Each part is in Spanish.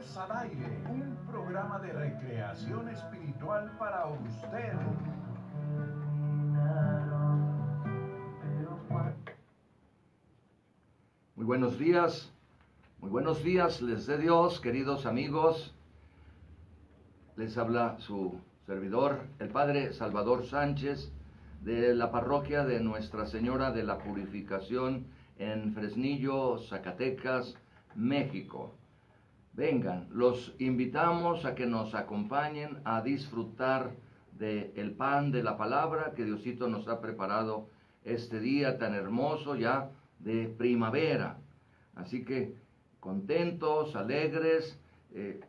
Dios al aire, un programa de recreación espiritual para usted. Muy buenos días, les dé Dios, queridos amigos. Les habla su servidor, el Padre Salvador Sánchez, de la parroquia de Nuestra Señora de la Purificación en Fresnillo, Zacatecas, México. Vengan, los invitamos a que nos acompañen a disfrutar del pan de la palabra que Diosito nos ha preparado este día tan hermoso ya de primavera. Así que contentos, alegres,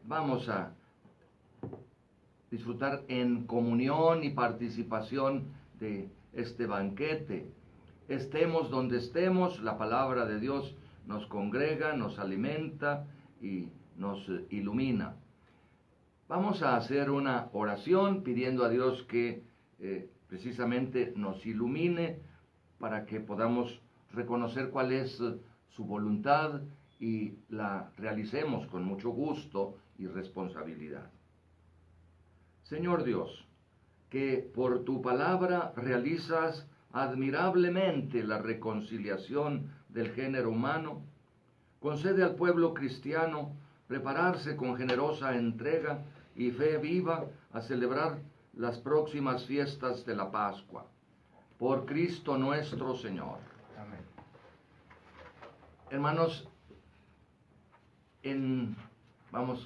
vamos a disfrutar en comunión y participación de este banquete. Estemos donde estemos, la palabra de Dios nos congrega, nos alimenta y nos ilumina. Vamos a hacer una oración pidiendo a Dios que precisamente nos ilumine para que podamos reconocer cuál es su voluntad y la realicemos con mucho gusto y responsabilidad. Señor Dios, que por tu palabra realizas admirablemente la reconciliación del género humano, concede al pueblo cristiano prepararse con generosa entrega y fe viva a celebrar las próximas fiestas de la Pascua. Por Cristo nuestro Señor. Amén. Hermanos, en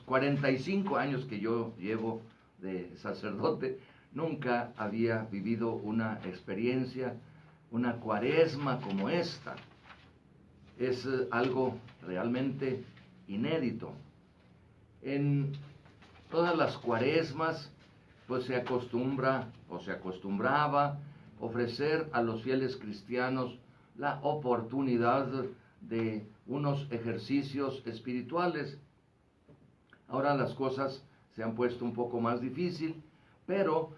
45 años que yo llevo de sacerdote, nunca había vivido una experiencia, una cuaresma como esta. Es algo realmente inédito. En todas las cuaresmas, pues se acostumbra o se acostumbraba ofrecer a los fieles cristianos la oportunidad de unos ejercicios espirituales. Ahora las cosas se han puesto un poco más difícil, pero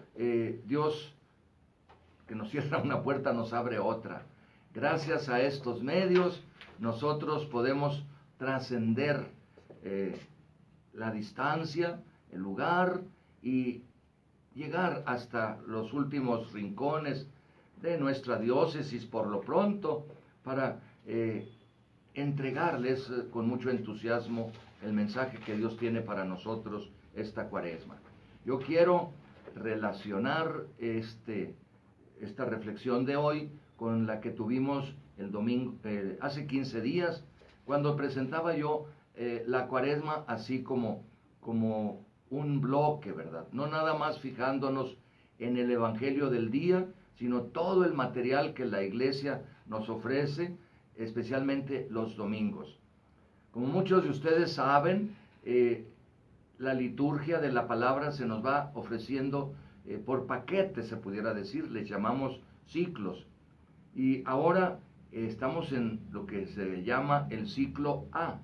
Dios, que nos cierra una puerta, nos abre otra. Gracias a estos medios, nosotros podemos trascender la distancia, el lugar y llegar hasta los últimos rincones de nuestra diócesis por lo pronto para entregarles con mucho entusiasmo el mensaje que Dios tiene para nosotros esta cuaresma. Yo quiero relacionar esta reflexión de hoy con la que tuvimos el domingo, hace 15 días, cuando presentaba yo la cuaresma así como un bloque, ¿verdad? No nada más fijándonos en el evangelio del día, sino todo el material que la iglesia nos ofrece, especialmente los domingos. Como muchos de ustedes saben, la liturgia de la palabra se nos va ofreciendo por paquetes, se pudiera decir, les llamamos ciclos. Y ahora estamos en lo que se llama el ciclo A.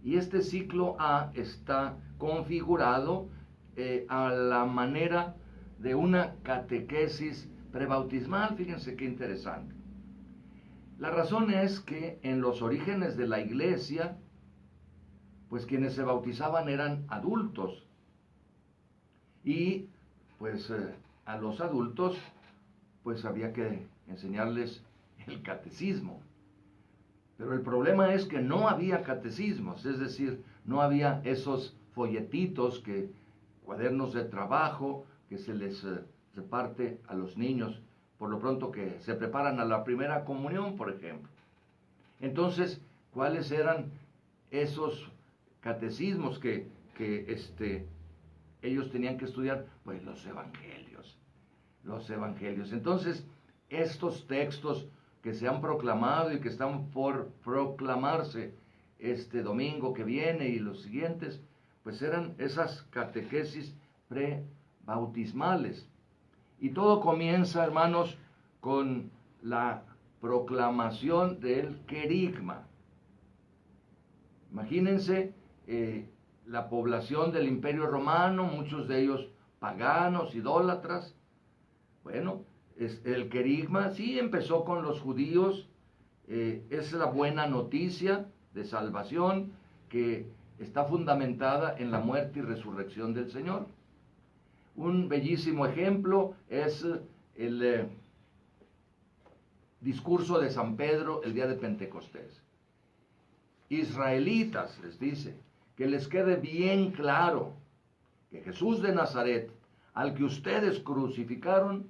Y este ciclo A está configurado a la manera de una catequesis prebautismal. Fíjense qué interesante. La razón es que en los orígenes de la iglesia, pues quienes se bautizaban eran adultos. Y pues a los adultos, pues había que enseñarles el catecismo. Pero el problema es que no había catecismos, es decir, no había esos folletitos, cuadernos de trabajo que se les reparte a los niños, por lo pronto que se preparan a la primera comunión, por ejemplo. Entonces, ¿cuáles eran esos catecismos que ellos tenían que estudiar? Pues los evangelios. Entonces, estos textos que se han proclamado y que están por proclamarse este domingo que viene y los siguientes, pues eran esas catequesis prebautismales. Y todo comienza, hermanos, con la proclamación del querigma. Imagínense la población del Imperio Romano, muchos de ellos paganos, idólatras. Bueno, el querigma sí empezó con los judíos, es la buena noticia de salvación que está fundamentada en la muerte y resurrección del Señor. Un bellísimo ejemplo es el discurso de San Pedro el día de Pentecostés. Israelitas, les dice, que les quede bien claro que Jesús de Nazaret, al que ustedes crucificaron,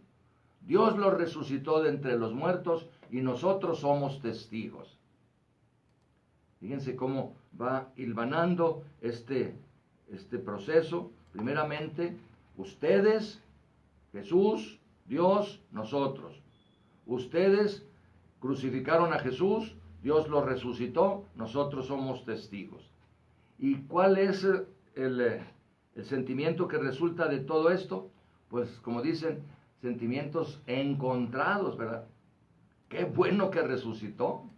Dios lo resucitó de entre los muertos y nosotros somos testigos. Fíjense cómo va hilvanando este proceso. Primeramente, ustedes, Jesús, Dios, nosotros. Ustedes crucificaron a Jesús, Dios lo resucitó, nosotros somos testigos. ¿Y cuál es el sentimiento que resulta de todo esto? Pues como dicen, sentimientos encontrados, ¿verdad? Qué bueno que resucitó.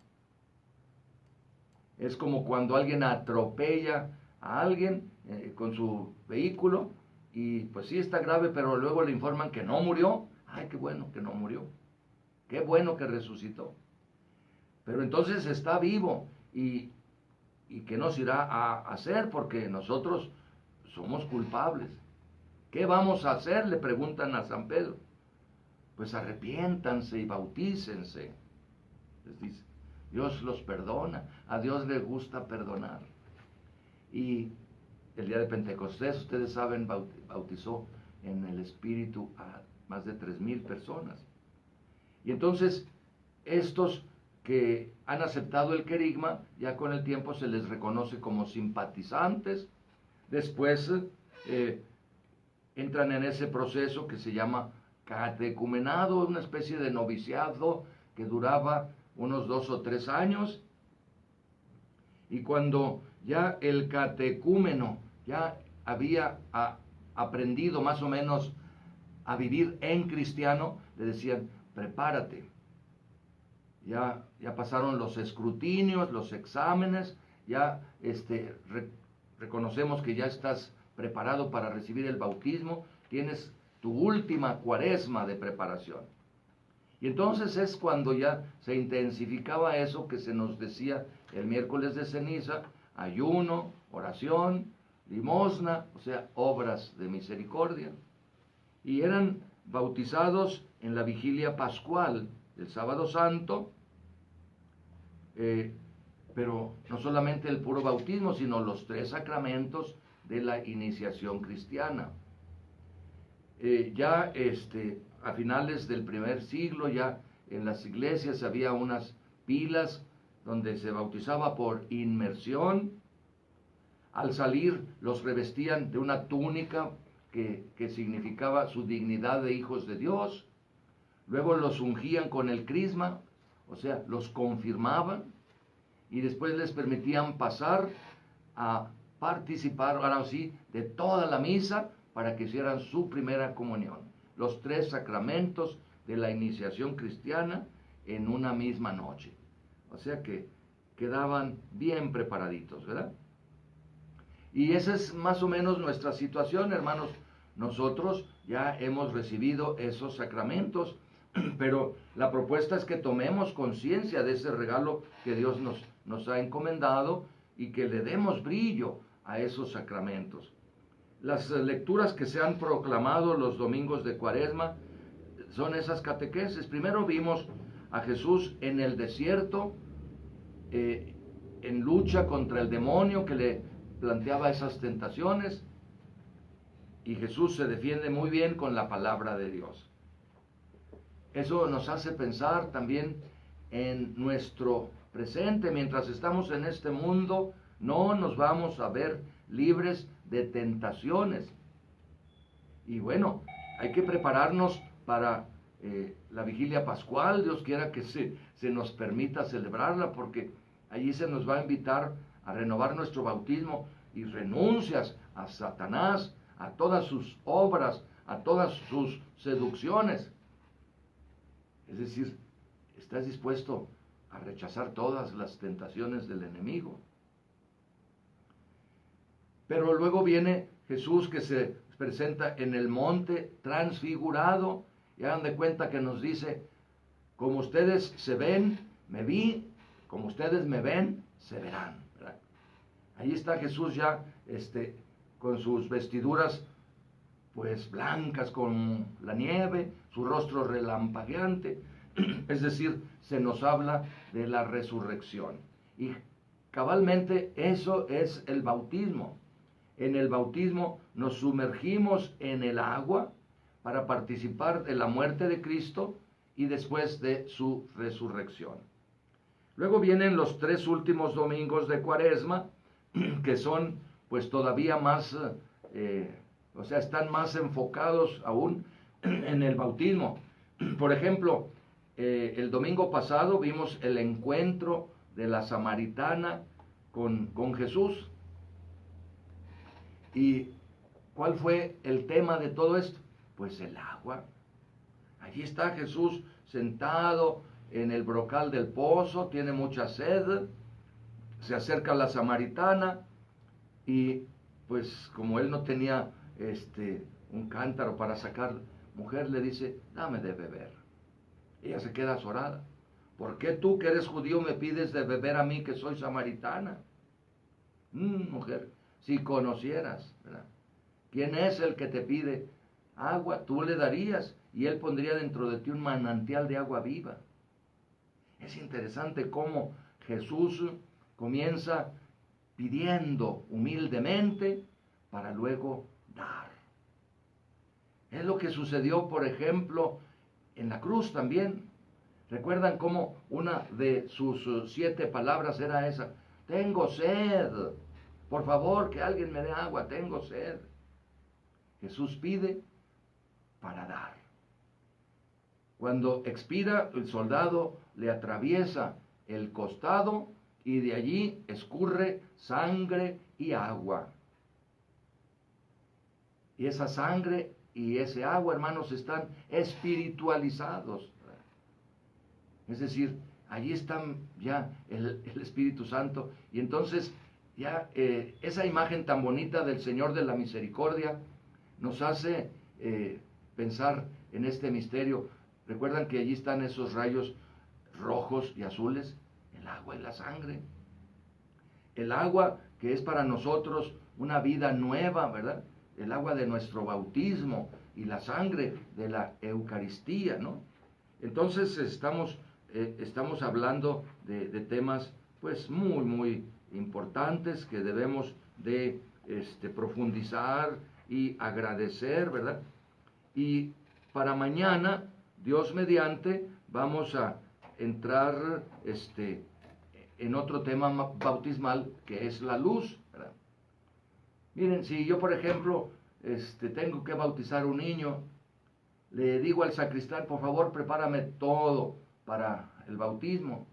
Es como cuando alguien atropella a alguien con su vehículo y pues sí está grave, pero luego le informan que no murió. Ay, qué bueno que no murió. Qué bueno que resucitó. Pero entonces está vivo y ¿qué nos irá a hacer? Porque nosotros somos culpables. ¿Qué vamos a hacer? Le preguntan a San Pedro. Pues arrepiéntanse y bautícense, les dice. Dios los perdona, a Dios le gusta perdonar. Y el día de Pentecostés, ustedes saben, bautizó en el Espíritu a más de 3,000 personas. Y entonces, estos que han aceptado el querigma, ya con el tiempo se les reconoce como simpatizantes. Después entran en ese proceso que se llama catecumenado, una especie de noviciado que duraba unos 2 o 3 años. Y cuando ya el catecúmeno ya había aprendido más o menos a vivir en cristiano, le decían, prepárate. Ya pasaron los escrutinios, los exámenes, ya reconocemos que ya estás preparado para recibir el bautismo, tienes tu última cuaresma de preparación. Y entonces es cuando ya se intensificaba eso que se nos decía el miércoles de ceniza, ayuno, oración, limosna, o sea, obras de misericordia. Y eran bautizados en la vigilia pascual del sábado santo, pero no solamente el puro bautismo, sino los 3 sacramentos de la iniciación cristiana. Ya a finales del primer siglo, ya en las iglesias había unas pilas donde se bautizaba por inmersión. Al salir los revestían de una túnica que significaba su dignidad de hijos de Dios. Luego los ungían con el crisma, o sea, los confirmaban y después les permitían pasar a participar, ahora sí, de toda la misa para que hicieran su primera comunión. Los 3 sacramentos de la iniciación cristiana en una misma noche. O sea que quedaban bien preparaditos, ¿verdad? Y esa es más o menos nuestra situación, hermanos. Nosotros ya hemos recibido esos sacramentos, pero la propuesta es que tomemos conciencia de ese regalo que Dios nos ha encomendado y que le demos brillo a esos sacramentos. Las lecturas que se han proclamado los domingos de Cuaresma son esas catequesis. Primero vimos a Jesús en el desierto, en lucha contra el demonio que le planteaba esas tentaciones, y Jesús se defiende muy bien con la palabra de Dios. Eso nos hace pensar también en nuestro presente. Mientras estamos en este mundo, no nos vamos a ver libres de tentaciones. Y bueno, hay que prepararnos para la vigilia pascual. Dios quiera que se nos permita celebrarla, porque allí se nos va a invitar a renovar nuestro bautismo y renuncias a Satanás, a todas sus obras, a todas sus seducciones. Es decir, ¿estás dispuesto a rechazar todas las tentaciones del enemigo? Pero luego viene Jesús, que se presenta en el monte transfigurado, y hagan de cuenta que nos dice, como ustedes se ven, me vi, como ustedes me ven, se verán, ¿verdad? Ahí está Jesús ya, con sus vestiduras pues blancas con la nieve, su rostro relampagueante, es decir, se nos habla de la resurrección. Y cabalmente eso es el bautismo. En el bautismo nos sumergimos en el agua para participar de la muerte de Cristo y después de su resurrección. Luego vienen los 3 últimos domingos de Cuaresma, que son pues todavía más, o sea, están más enfocados aún en el bautismo. Por ejemplo, el domingo pasado vimos el encuentro de la samaritana con Jesús. ¿Y cuál fue el tema de todo esto? Pues el agua. Allí está Jesús sentado en el brocal del pozo, tiene mucha sed, se acerca a la samaritana y pues como él no tenía un cántaro para sacar, mujer le dice, dame de beber. Ella se queda azorada. ¿Por qué tú que eres judío me pides de beber a mí que soy samaritana? Mujer, si conocieras, ¿verdad? ¿Quién es el que te pide agua? Tú le darías y él pondría dentro de ti un manantial de agua viva. Es interesante cómo Jesús comienza pidiendo humildemente para luego dar. Es lo que sucedió, por ejemplo, en la cruz también. ¿Recuerdan cómo una de sus 7 palabras era esa? Tengo sed. Por favor, que alguien me dé agua, tengo sed. Jesús pide para dar. Cuando expira, el soldado le atraviesa el costado y de allí escurre sangre y agua. Y esa sangre y ese agua, hermanos, están espiritualizados. Es decir, allí están ya el Espíritu Santo. Y entonces ya esa imagen tan bonita del Señor de la Misericordia nos hace pensar en este misterio. ¿Recuerdan que allí están esos rayos rojos y azules? El agua y la sangre. El agua que es para nosotros una vida nueva, ¿verdad? El agua de nuestro bautismo y la sangre de la Eucaristía, ¿no? Entonces estamos hablando de temas pues muy, muy importantes que debemos de profundizar y agradecer, ¿verdad? Y para mañana, Dios mediante, vamos a entrar en otro tema bautismal que es la luz, ¿verdad? Miren, si yo por ejemplo tengo que bautizar un niño, le digo al sacristán, por favor prepárame todo para el bautismo.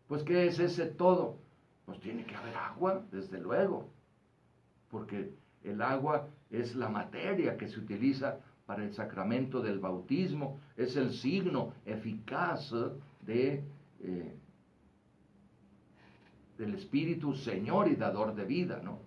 Pues ¿qué es ese todo? Pues tiene que haber agua, desde luego, porque el agua es la materia que se utiliza para el sacramento del bautismo, es el signo eficaz del Espíritu Señor y dador de vida, ¿no?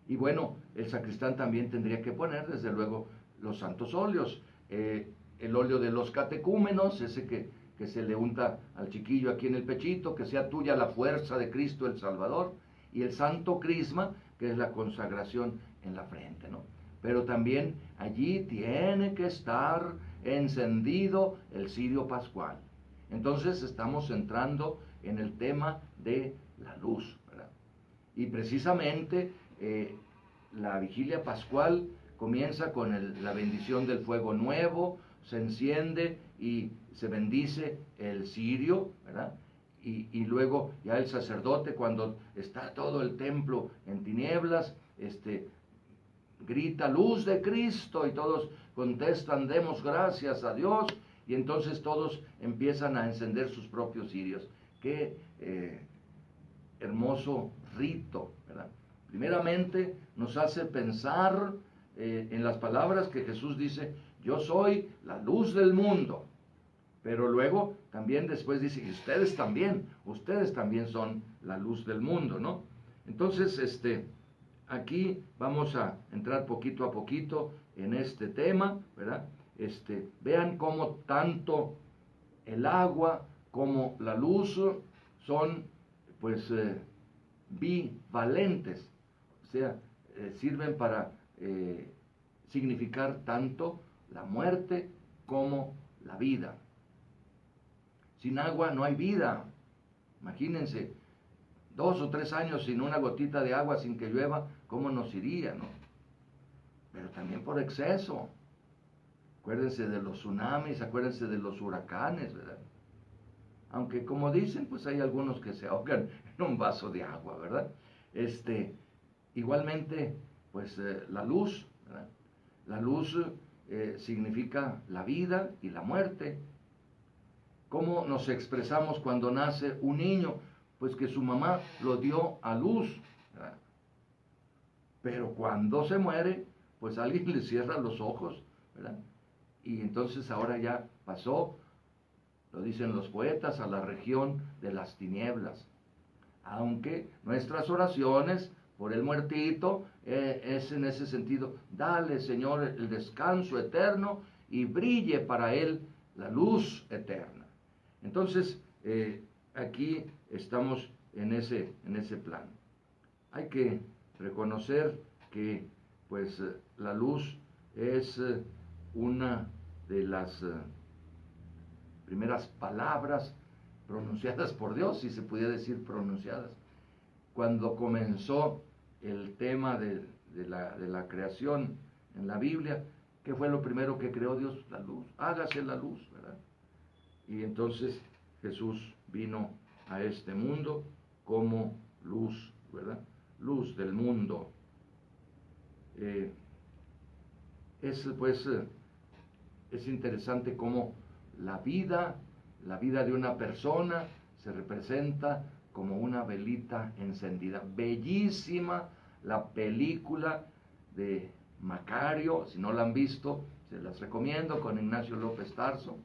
Y bueno, el sacristán también tendría que poner, desde luego, los santos óleos, el óleo de los catecúmenos, ese que se le unta al chiquillo aquí en el pechito, que sea tuya la fuerza de Cristo el Salvador, y el santo crisma, que es la consagración en la frente, ¿no? Pero también allí tiene que estar encendido el cirio pascual. Entonces estamos entrando en el tema de la luz, ¿verdad? Y precisamente la vigilia pascual comienza con la bendición del fuego nuevo, se enciende y se bendice el cirio, ¿verdad? Y luego ya el sacerdote, cuando está todo el templo en tinieblas, grita luz de Cristo y todos contestan demos gracias a Dios, y entonces todos empiezan a encender sus propios cirios. Qué hermoso rito, ¿verdad? Primeramente nos hace pensar en las palabras que Jesús dice, yo soy la luz del mundo. Pero luego también después dice, y ustedes también son la luz del mundo, ¿no? Entonces, aquí vamos a entrar poquito a poquito en este tema, ¿verdad? Vean cómo tanto el agua como la luz son, pues, bivalentes, o sea, sirven para significar tanto la muerte como la vida. Sin agua no hay vida. Imagínense, 2 o 3 años sin una gotita de agua, sin que llueva, ¿cómo nos iría, no? Pero también por exceso. Acuérdense de los tsunamis, acuérdense de los huracanes, ¿verdad? Aunque como dicen, pues hay algunos que se ahogan en un vaso de agua, ¿verdad? Igualmente, pues la luz, ¿verdad? La luz significa la vida y la muerte. ¿Cómo nos expresamos cuando nace un niño? Pues que su mamá lo dio a luz, ¿verdad? Pero cuando se muere, pues alguien le cierra los ojos, ¿verdad? Y entonces ahora ya pasó, lo dicen los poetas, a la región de las tinieblas. Aunque nuestras oraciones por el muertito es en ese sentido: dale, Señor, el descanso eterno y brille para él la luz eterna. Entonces, aquí estamos en ese plan. Hay que reconocer que pues la luz es una de las primeras palabras pronunciadas por Dios, si se pudiera decir pronunciadas. Cuando comenzó el tema de la creación en la Biblia, ¿qué fue lo primero que creó Dios? La luz. Hágase la luz, ¿verdad? Y entonces Jesús vino a este mundo como luz, ¿verdad? Luz del mundo. Es interesante cómo la vida de una persona se representa como una velita encendida. Bellísima la película de Macario, si no la han visto, se las recomiendo, con Ignacio López Tarso,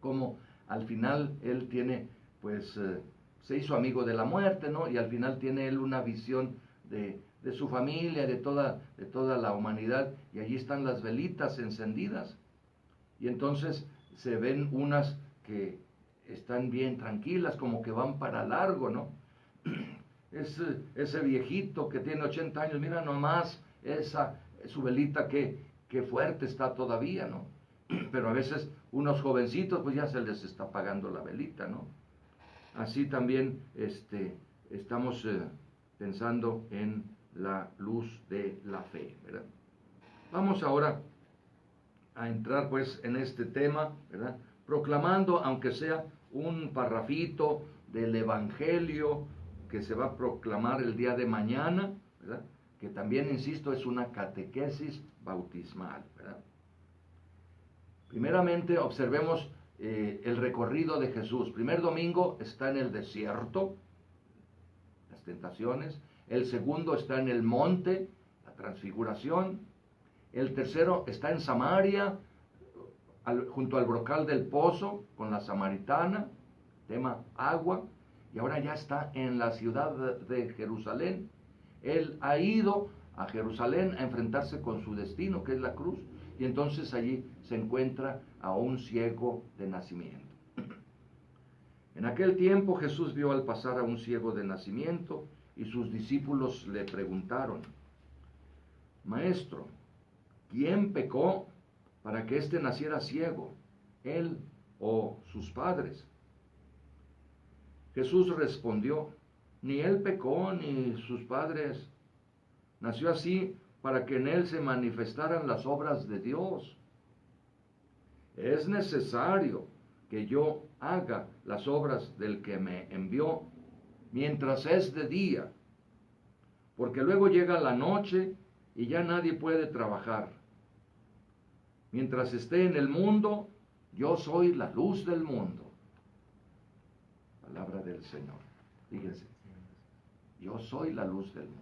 como al final él tiene, pues, se hizo amigo de la muerte, ¿no? Y al final tiene él una visión de su familia, de toda la humanidad, y allí están las velitas encendidas. Y entonces se ven unas que están bien tranquilas, como que van para largo, ¿no? Ese viejito que tiene 80 años, mira nomás su velita, que fuerte está todavía, ¿no? Pero a veces unos jovencitos, pues ya se les está apagando la velita, ¿no? Así también estamos pensando en la luz de la fe, ¿verdad? Vamos ahora a entrar pues en este tema, ¿verdad? Proclamando, aunque sea un parrafito del Evangelio que se va a proclamar el día de mañana, ¿verdad? Que también, insisto, es una catequesis bautismal, ¿verdad? Primeramente, observemos el recorrido de Jesús. Primer domingo está en el desierto, las tentaciones. El segundo está en el monte, la transfiguración. El tercero está en Samaria, junto al brocal del pozo, con la samaritana, tema agua. Y ahora ya está en la ciudad de Jerusalén. Él ha ido a Jerusalén a enfrentarse con su destino, que es la cruz. Y entonces allí se encuentra a un ciego de nacimiento. En aquel tiempo Jesús vio al pasar a un ciego de nacimiento y sus discípulos le preguntaron: Maestro, ¿quién pecó para que éste naciera ciego, él o sus padres? Jesús respondió: ni él pecó ni sus padres. Nació así para que en él se manifestaran las obras de Dios. Es necesario que yo haga las obras del que me envió mientras es de día, porque luego llega la noche y ya nadie puede trabajar. Mientras esté en el mundo, yo soy la luz del mundo. Palabra del Señor. Fíjense, yo soy la luz del mundo.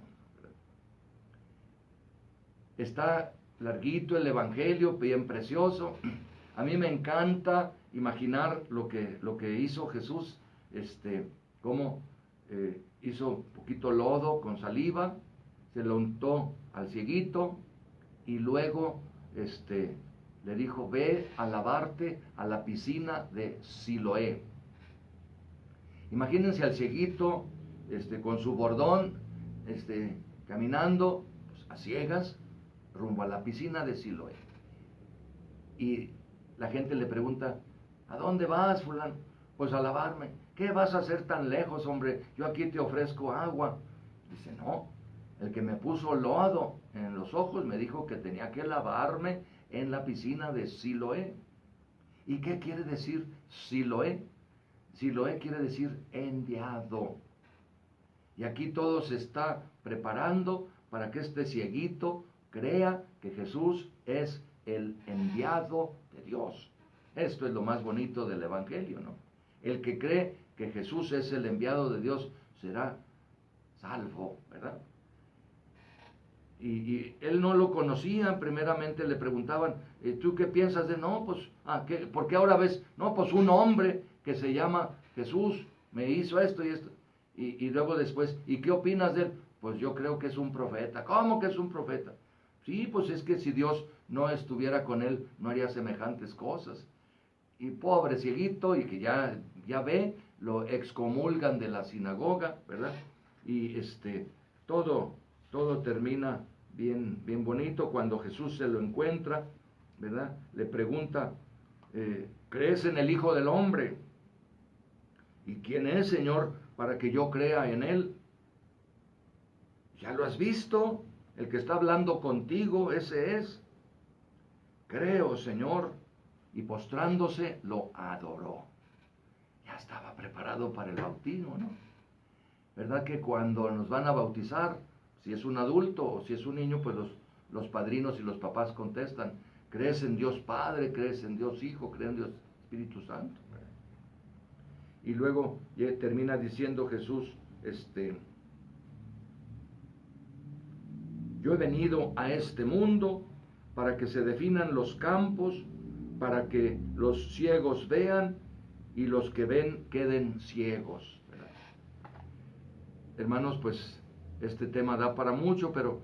Está larguito el Evangelio, bien precioso. A mí me encanta imaginar lo que hizo Jesús, cómo hizo un poquito lodo con saliva, se lo untó al cieguito y luego le dijo: ve a lavarte a la piscina de Siloé. Imagínense al cieguito con su bordón, caminando pues, a ciegas rumbo a la piscina de Siloé. Y la gente le pregunta, ¿a dónde vas, fulano? Pues a lavarme. ¿Qué vas a hacer tan lejos, hombre? Yo aquí te ofrezco agua. Dice, no, el que me puso lodo en los ojos me dijo que tenía que lavarme en la piscina de Siloé. ¿Y qué quiere decir Siloé? Siloé quiere decir enviado. Y aquí todo se está preparando para que este cieguito crea que Jesús es el enviado de Dios. Esto es lo más bonito del Evangelio, ¿no? El que cree que Jesús es el enviado de Dios será salvo, ¿verdad? Y él no lo conocía, primeramente le preguntaban, ¿tú qué piensas de? No, pues, ¿por qué ahora ves? No, pues un hombre que se llama Jesús me hizo esto y esto. Y luego después, ¿y qué opinas de él? Pues yo creo que es un profeta. ¿Cómo que es un profeta? Sí, pues es que si Dios no estuviera con él, no haría semejantes cosas. Y pobre cieguito, y que ya ve, lo excomulgan de la sinagoga, ¿verdad? Y todo termina bien bonito cuando Jesús se lo encuentra, ¿verdad? Le pregunta, ¿crees en el Hijo del Hombre? ¿Y quién es, Señor, para que yo crea en él? ¿Ya lo has visto? El que está hablando contigo, ese es. Creo, Señor. Y postrándose, lo adoró. Ya estaba preparado para el bautismo, ¿no? ¿Verdad que cuando nos van a bautizar, si es un adulto o si es un niño, pues los padrinos y los papás contestan, ¿crees en Dios Padre? ¿Crees en Dios Hijo? ¿Crees en Dios Espíritu Santo? Y luego termina diciendo Jesús, yo he venido a este mundo para que se definan los campos, para que los ciegos vean y los que ven queden ciegos, ¿verdad? Hermanos, pues este tema da para mucho, pero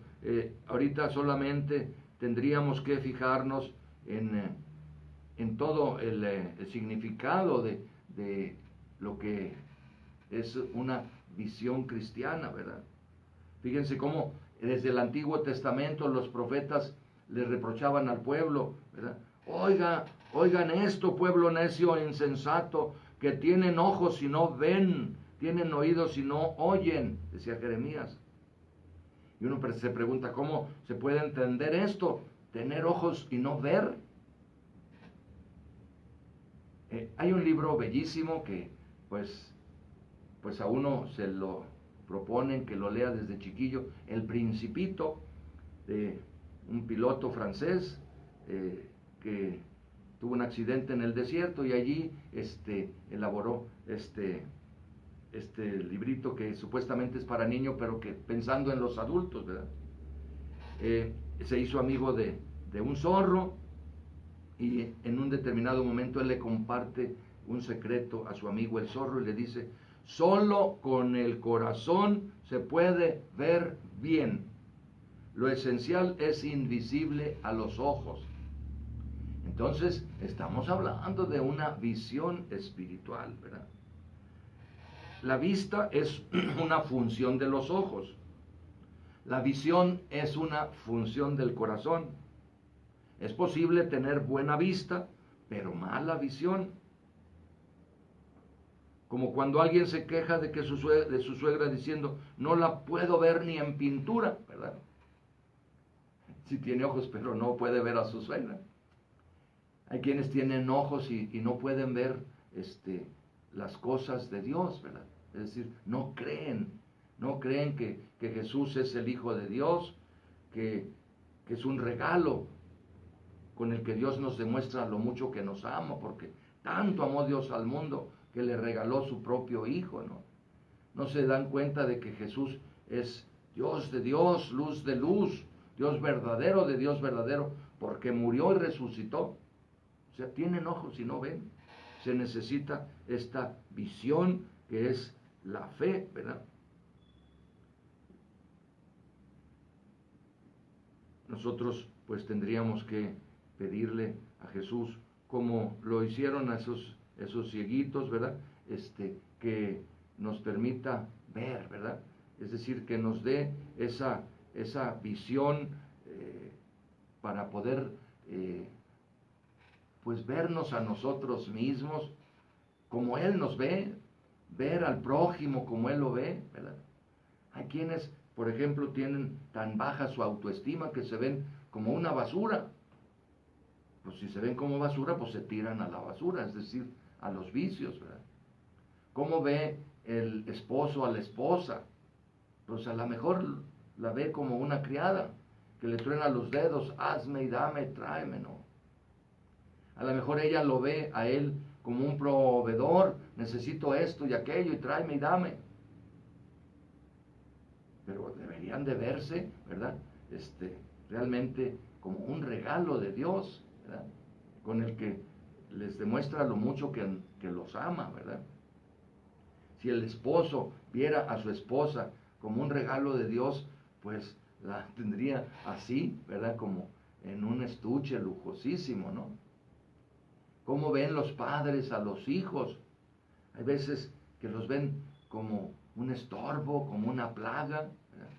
ahorita solamente tendríamos que fijarnos en todo el significado de lo que es una visión cristiana, ¿verdad? Fíjense cómo desde el Antiguo Testamento los profetas le reprochaban al pueblo, ¿verdad? Oigan esto, pueblo necio e insensato, que tienen ojos y no ven, tienen oídos y no oyen, decía Jeremías. Y uno se pregunta, ¿cómo se puede entender esto? Tener ojos y no ver. Hay un libro bellísimo que pues a uno se lo proponen que lo lea desde chiquillo, El Principito, de un piloto francés que tuvo un accidente en el desierto y allí elaboró este librito que supuestamente es para niños, pero que pensando en los adultos, ¿verdad? Se hizo amigo de un zorro y en un determinado momento él le comparte un secreto a su amigo el zorro y le dice, solo con el corazón se puede ver bien. Lo esencial es invisible a los ojos. Entonces, estamos hablando de una visión espiritual, ¿verdad? La vista es una función de los ojos. La visión es una función del corazón. Es posible tener buena vista, pero mala visión. Como cuando alguien se queja de su suegra diciendo, no la puedo ver ni en pintura, ¿verdad? Sí tiene ojos, pero no puede ver a su suegra. Hay quienes tienen ojos y no pueden ver las cosas de Dios, ¿verdad? Es decir, no creen que Jesús es el Hijo de Dios, que es un regalo con el que Dios nos demuestra lo mucho que nos ama, porque tanto amó Dios al mundo que le regaló su propio Hijo, ¿no? No se dan cuenta de que Jesús es Dios de Dios, luz de luz, Dios verdadero de Dios verdadero, porque murió y resucitó. O sea, tienen ojos y no ven. Se necesita esta visión que es la fe, ¿verdad? Nosotros pues tendríamos que pedirle a Jesús, como lo hicieron a esos cieguitos, ¿verdad? Que nos permita ver, ¿verdad? Es decir, que nos dé esa visión para poder pues vernos a nosotros mismos como Él nos ve, ver al prójimo como Él lo ve, ¿verdad? Hay quienes, por ejemplo, tienen tan baja su autoestima que se ven como una basura. Pues si se ven como basura, pues se tiran a la basura, es decir, a los vicios, ¿verdad? ¿Cómo ve el esposo a la esposa? Pues a lo mejor la ve como una criada que le truena los dedos, hazme y dame, tráeme, ¿no? A lo mejor ella lo ve a él como un proveedor, necesito esto y aquello y tráeme y dame. Pero deberían de verse, ¿verdad? Realmente como un regalo de Dios, ¿verdad? Con el que les demuestra lo mucho que los ama, ¿verdad? Si el esposo viera a su esposa como un regalo de Dios, pues la tendría así, ¿verdad? Como en un estuche lujosísimo, ¿no? ¿Cómo ven los padres a los hijos? Hay veces que los ven como un estorbo, como una plaga, ¿verdad?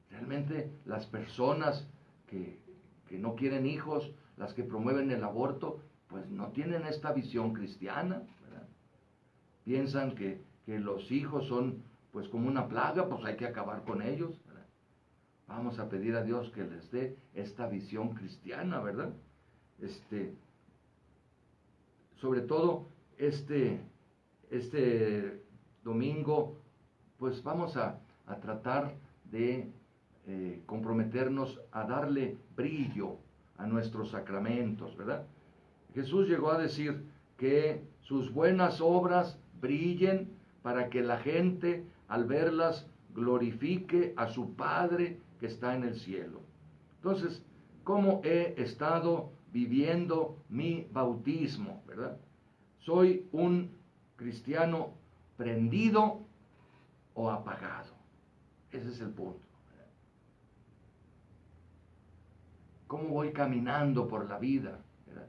Realmente las personas que no quieren hijos, las que promueven el aborto, pues no tienen esta visión cristiana, ¿verdad? Piensan que los hijos son pues como una plaga, pues hay que acabar con ellos, ¿verdad? Vamos a pedir a Dios que les dé esta visión cristiana, ¿verdad? Sobre todo este domingo, pues vamos a tratar de comprometernos a darle brillo a nuestros sacramentos, ¿verdad? Jesús llegó a decir que sus buenas obras brillen para que la gente al verlas glorifique a su Padre que está en el cielo. Entonces, ¿cómo he estado viviendo mi bautismo, verdad? ¿Soy un cristiano prendido o apagado? Ese es el punto. ¿Cómo voy caminando por la vida, verdad?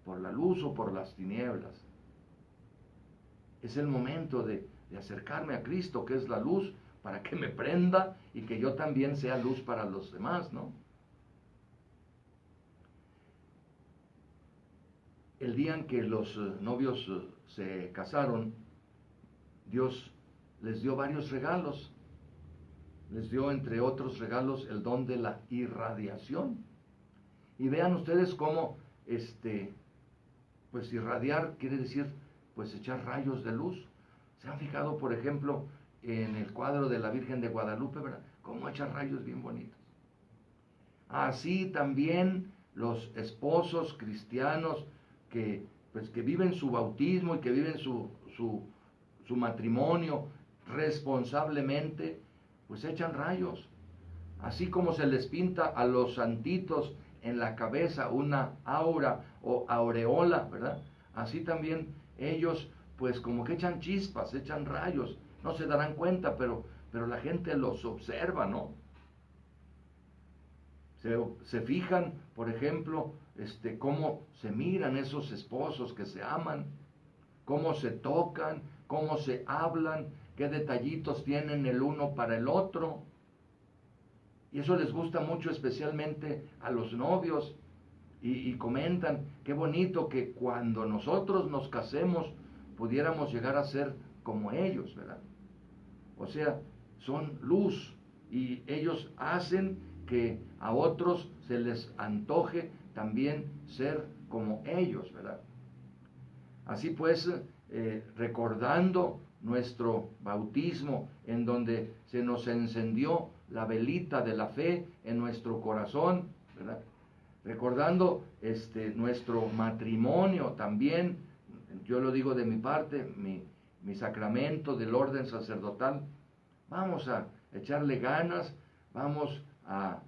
¿Por la luz o por las tinieblas? Es el momento de acercarme a Cristo, que es la luz, para que me prenda y que yo también sea luz para los demás, ¿no? El día en que los novios se casaron, Dios les dio varios regalos. Les dio, entre otros regalos, el don de la irradiación. Y vean ustedes cómo, pues irradiar quiere decir, pues echar rayos de luz. ¿Se han fijado, por ejemplo, en el cuadro de la Virgen de Guadalupe, ¿verdad? Cómo echa rayos bien bonitos. Así también los esposos cristianos que viven su bautismo y que viven su matrimonio responsablemente, pues echan rayos. Así como se les pinta a los santitos en la cabeza una aura o aureola, ¿verdad? Así también ellos, pues como que echan chispas, echan rayos. No se darán cuenta, pero la gente los observa, ¿no? Se fijan, por ejemplo, cómo se miran esos esposos que se aman, cómo se tocan, cómo se hablan, qué detallitos tienen el uno para el otro. Y eso les gusta mucho, especialmente a los novios. Y comentan, qué bonito que cuando nosotros nos casemos pudiéramos llegar a ser como ellos, ¿verdad? O sea, son luz y ellos hacen que a otros se les antoje también ser como ellos, ¿verdad? Así pues, recordando nuestro bautismo, en donde se nos encendió la velita de la fe en nuestro corazón, ¿verdad? Recordando nuestro matrimonio también, yo lo digo de mi parte, mi sacramento del orden sacerdotal, vamos a echarle ganas, vamos a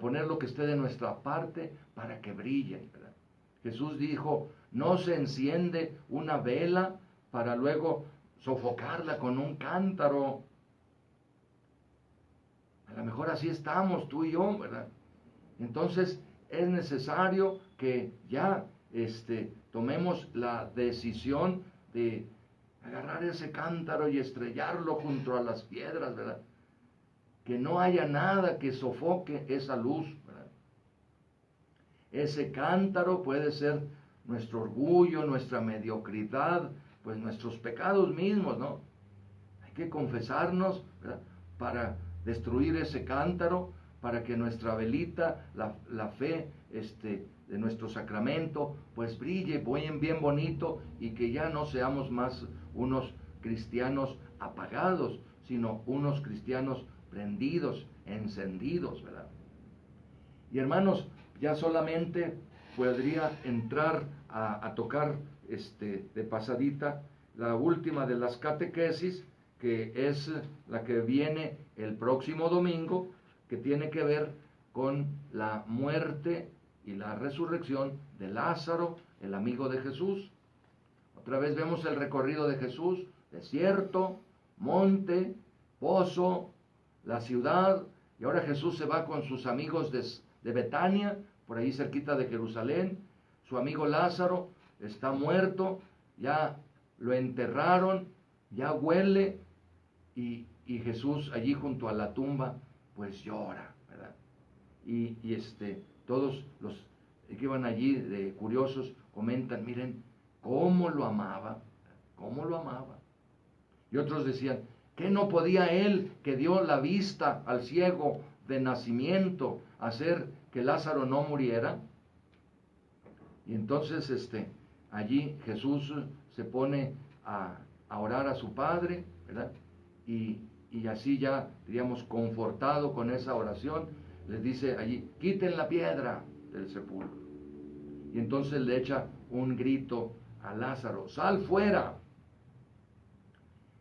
poner lo que esté de nuestra parte para que brille, ¿verdad? Jesús dijo, no se enciende una vela para luego sofocarla con un cántaro. A lo mejor así estamos tú y yo, ¿verdad? Entonces es necesario que ya tomemos la decisión de agarrar ese cántaro y estrellarlo junto a las piedras, ¿verdad? Que no haya nada que sofoque esa luz, ¿verdad? Ese cántaro puede ser nuestro orgullo, nuestra mediocridad, pues nuestros pecados mismos, ¿no? Hay que confesarnos, ¿verdad? Para destruir ese cántaro, para que nuestra velita, la fe de nuestro sacramento, pues brille bien bonito y que ya no seamos más unos cristianos apagados, sino unos cristianos prendidos, encendidos, ¿verdad? Y hermanos, ya solamente podría entrar a tocar de pasadita la última de las catequesis, que es la que viene el próximo domingo, que tiene que ver con la muerte y la resurrección de Lázaro, el amigo de Jesús. Otra vez vemos el recorrido de Jesús: desierto, monte, pozo, la ciudad, y ahora Jesús se va con sus amigos de Betania, por ahí cerquita de Jerusalén. Su amigo Lázaro está muerto, ya lo enterraron, ya huele, y Jesús allí junto a la tumba pues llora, ¿verdad? Y todos los que iban allí de curiosos comentan: miren cómo lo amaba, cómo lo amaba. Y otros decían: ¿qué no podía él, que dio la vista al ciego de nacimiento, hacer que Lázaro no muriera? Y entonces allí Jesús se pone a orar a su Padre, ¿verdad? Y así ya, diríamos, confortado con esa oración, les dice allí: quiten la piedra del sepulcro. Y entonces le echa un grito a Lázaro: sal fuera.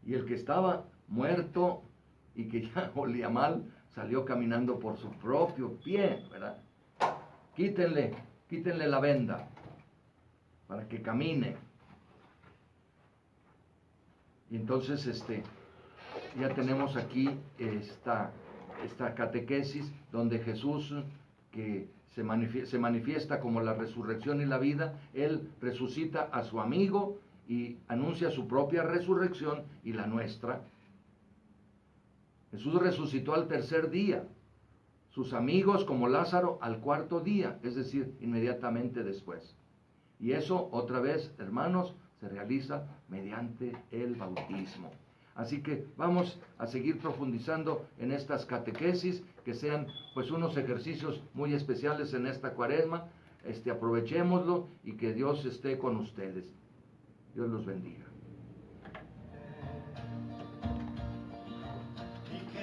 Y el que estaba muerto y que ya olía mal, salió caminando por su propio pie, ¿verdad? Quítenle la venda para que camine. Y entonces ya tenemos aquí esta catequesis donde Jesús, que se manifiesta como la resurrección y la vida, Él resucita a su amigo y anuncia su propia resurrección y la nuestra. Jesús resucitó al tercer día, sus amigos como Lázaro al cuarto día, es decir, inmediatamente después. Y eso, otra vez, hermanos, se realiza mediante el bautismo. Así que vamos a seguir profundizando en estas catequesis, que sean pues unos ejercicios muy especiales en esta cuaresma. Aprovechémoslo y que Dios esté con ustedes. Dios los bendiga.